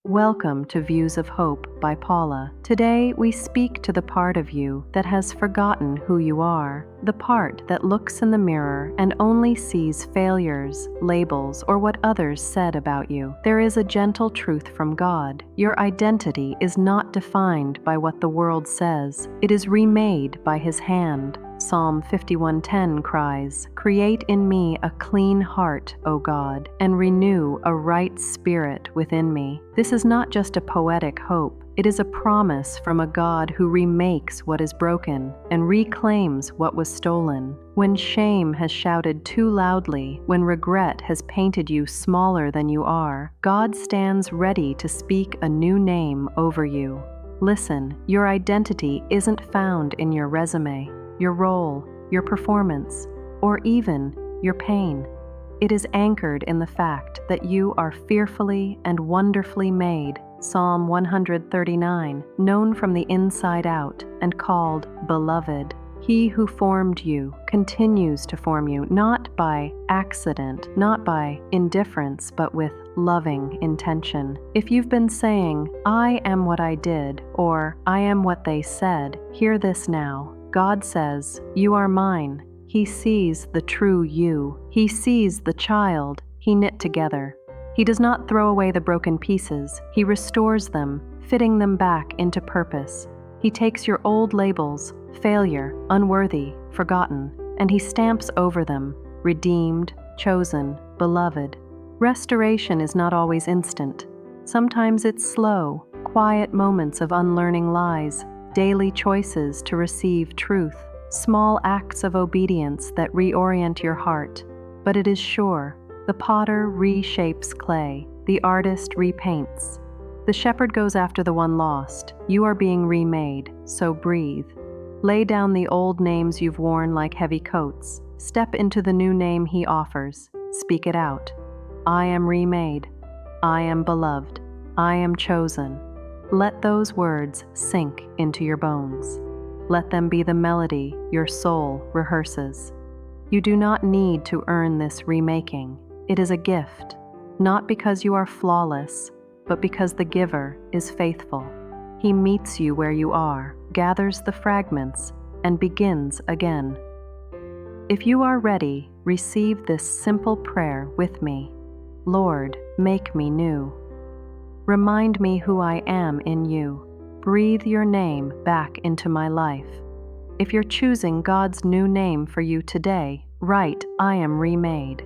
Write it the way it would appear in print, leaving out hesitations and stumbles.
Welcome to Views of Hope by Paula. Today we speak to the part of you that has forgotten who you are, the part that looks in the mirror and only sees failures, labels, or what others said about you. There is a gentle truth from God. Your identity is not defined by what the world says. It is remade by His hand. Psalm 51:10 cries, "Create in me a clean heart, O God, and renew a right spirit within me." This is not just a poetic hope. It is a promise from a God who remakes what is broken and reclaims what was stolen. When shame has shouted too loudly, when regret has painted you smaller than you are, God stands ready to speak a new name over you. Listen, your identity isn't found in your resume, your role, your performance, or even your pain. It is anchored in the fact that you are fearfully and wonderfully made. Psalm 139, known from the inside out and called beloved. He who formed you continues to form you, not by accident, not by indifference, but with loving intention. If you've been saying, "I am what I did," or "I am what they said," hear this now. God says, "You are mine." He sees the true you. He sees the child He knit together. He does not throw away the broken pieces. He restores them, fitting them back into purpose. He takes your old labels, failure, unworthy, forgotten, and He stamps over them, redeemed, chosen, beloved. Restoration is not always instant. Sometimes it's slow, quiet moments of unlearning lies, daily choices to receive truth, small acts of obedience that reorient your heart. But it is sure. The potter reshapes clay, the artist repaints. The shepherd goes after the one lost. You are being remade, so breathe. Lay down the old names you've worn like heavy coats. Step into the new name He offers. Speak it out. I am remade. I am beloved. I am chosen. Let those words sink into your bones. Let them be the melody your soul rehearses. You do not need to earn this remaking. It is a gift, not because you are flawless, but because the giver is faithful. He meets you where you are, gathers the fragments, and begins again. If you are ready, receive this simple prayer with me. Lord, make me new. Remind me who I am in you. Breathe your name back into my life. If you're choosing God's new name for you today, write, "I am remade."